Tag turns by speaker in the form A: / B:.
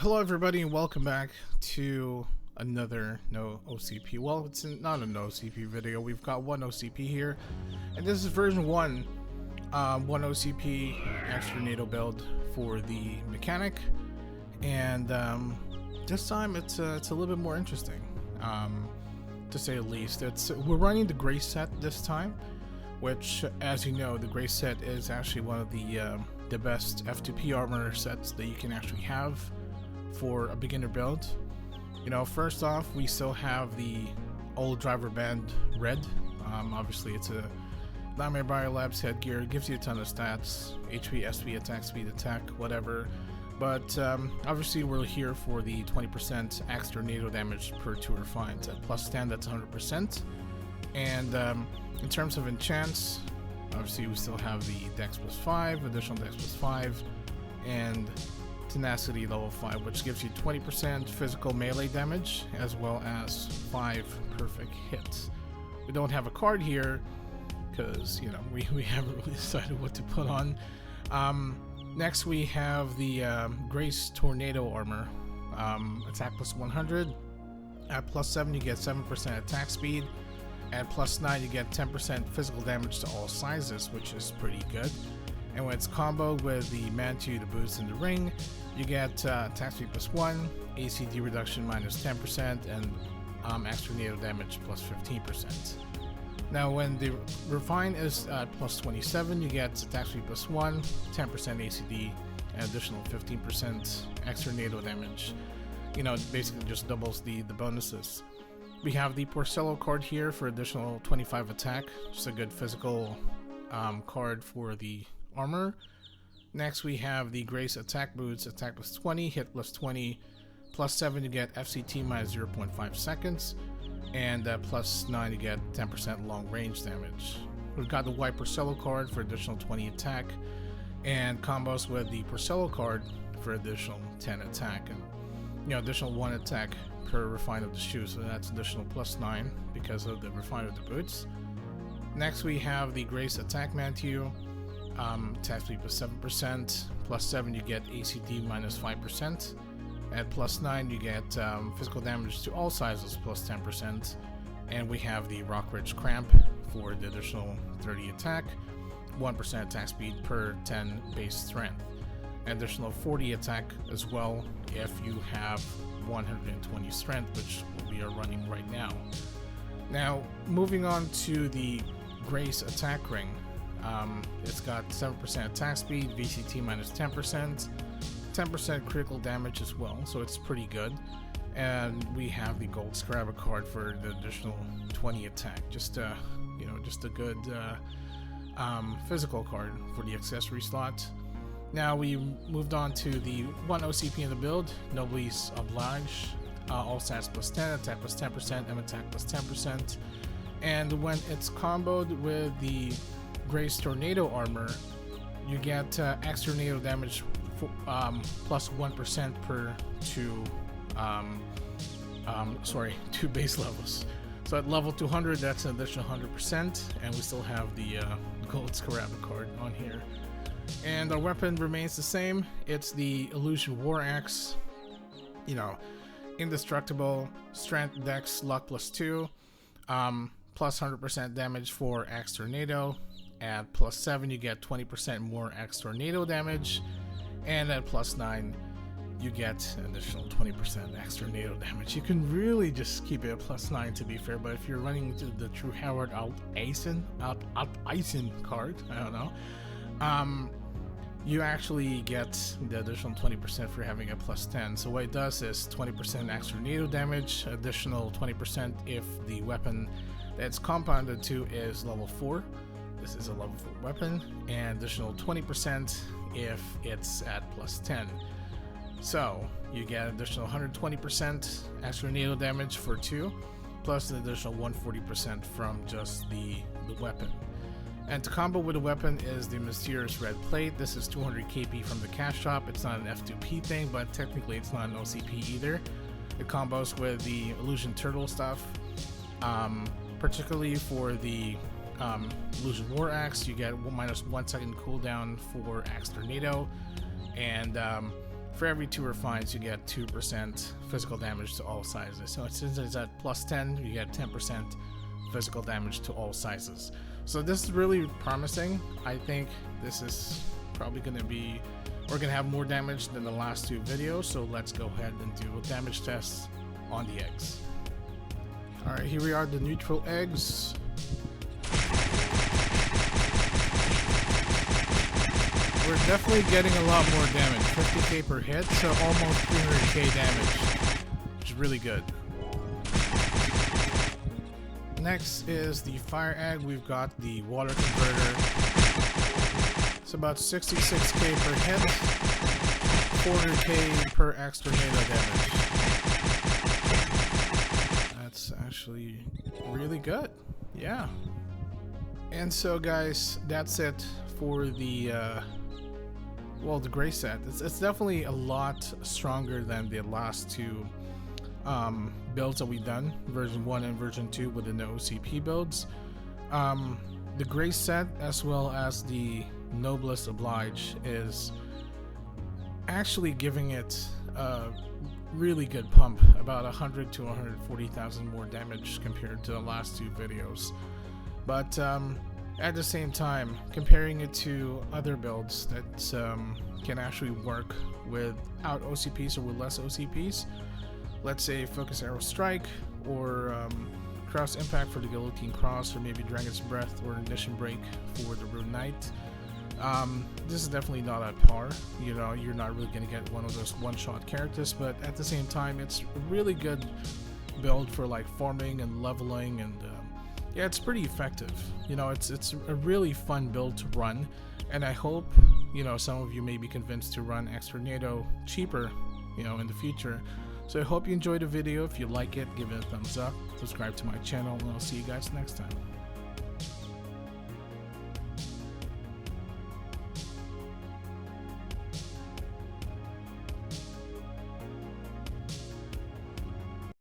A: Hello everybody and welcome back to another no OCP. Well, it's not an OCP video. We've got one OCP here, and this is version 1. One OCP extra NATO build for the mechanic, and this time it's a little bit more interesting, to say the least. We're running the gray set this time, which, as you know, the gray set is actually one of the best F2P armor sets that you can actually have for a beginner build. You know, first off, we still have the old driver band red. Obviously it's a Nightmare Biolabs headgear. It gives you a ton of stats, HP, SP, attack speed, attack, whatever. But obviously we're here for the 20% extra NATO damage per 2 refines. At plus 10, that's 100%. And in terms of enchants, obviously we still have the Dex plus 5, additional Dex plus 5, and Tenacity level 5, which gives you 20% physical melee damage as well as 5 perfect hits. We don't have a card here because, you know, we haven't really decided what to put on. Next we have the Grace Tornado armor. Attack plus 100. At plus 7 you get 7% attack speed. At plus 9 you get 10% physical damage to all sizes, which is pretty good. And when it's comboed with the Mantu, the boots, and the ring, you get attack speed plus 1, ACD reduction minus 10%, and extra NATO damage plus 15%. Now when the refine is at plus 27, you get attack speed plus 1, 10% ACD, and additional 15% extra NATO damage. You know, it basically just doubles the bonuses. We have the Porcello card here for additional 25 attack, just a good physical card for the armor. Next we have the Grace attack boots, attack plus 20, hit plus 20, plus 7 you get FCT minus 0.5 seconds, and plus 9 you get 10% long range damage. We've got the white Porcello card for additional 20 attack, and combos with the Porcello card for additional 10 attack, and you know, additional 1 attack per refine of the shoe, so that's additional plus 9 because of the refine of the boots. Next we have the Grace attack Mantu. Attack speed plus 7%, plus 7 you get ACD minus 5%, at plus 9 you get physical damage to all sizes plus 10%, and we have the Rock Ridge Cramp for the additional 30 attack, 1% attack speed per 10 base strength, additional 40 attack as well if you have 120 strength, which we are running right now. Now moving on to the Grace attack ring. It's got 7% attack speed, VCT minus 10%, 10% critical damage as well, so it's pretty good. And we have the Gold Scarab card for the additional 20 attack. Just you know, just a good physical card for the accessory slot. Now we moved on to the one OCP in the build, Noblesse Oblige. All stats plus 10, attack plus 10%, and attack plus 10%. And when it's comboed with the Grace Tornado armor, you get extra NATO damage for, plus 1% per 2 base levels. So at level 200, that's an additional 100%, and we still have the Gold Scarab card on here. And our weapon remains the same. It's the Illusion War Axe. You know, indestructible, strength, dex, luck plus 2, plus 100% damage for Axe Tornado. At plus 7 you get 20% more Axe Tornado damage, and at plus 9 you get an additional 20% extra NATO damage. You can really just keep it at plus 9, to be fair, but if you're running to the True Howard Alt Eisen card, I don't know, you actually get the additional 20% for having a plus 10. So what it does is 20% extra NATO damage, additional 20% if the weapon that's compounded to is level 4. This is a level 4 weapon, and additional 20% if it's at plus 10. So you get additional 120% extra NATO damage for 2, plus an additional 140% from just the weapon. And to combo with the weapon is the Mysterious Red Plate. This is 200 KP from the cash shop. It's not an F2P thing, but technically it's not an OCP either. It combos with the Illusion Turtle stuff, particularly for the Illusion War Axe. You get minus 1 second cooldown for Axe Tornado, and for every 2 refines you get 2% physical damage to all sizes. So since it's at plus 10, you get 10% physical damage to all sizes. So this is really promising. I think this is probably going to be, we're going to have more damage than the last 2 videos. So let's go ahead and do a damage test on the eggs. Alright, here we are, the neutral eggs. We're definitely getting a lot more damage, 50k per hit, so almost 300k damage, which is really good. Next is the fire egg. We've got the water converter. It's about 66k per hit, 400k per extra tornado damage. That's actually really good, yeah. And so guys, that's it for the well, the gray set. It's definitely a lot stronger than the last 2 builds that we've done, version 1 and version 2 within the OCP builds. The gray set as well as the Noblesse Oblige is actually giving it a really good pump, about 100 to 140,000 more damage compared to the last 2 videos. But at the same time, comparing it to other builds that can actually work without OCPs or with less OCPs, let's say Focus Arrow Strike or Cross Impact for the Guillotine Cross, or maybe Dragon's Breath or Ignition Break for the Rune Knight, this is definitely not at par. You know, you're not really going to get one of those one-shot characters, but at the same time, it's a really good build for like farming and leveling, and yeah, it's pretty effective. You know, it's a really fun build to run, and I hope, you know, some of you may be convinced to run Extornado cheaper, you know, in the future. So I hope you enjoyed the video. If you like it, give it a thumbs up, subscribe to my channel, and I'll see you guys next time.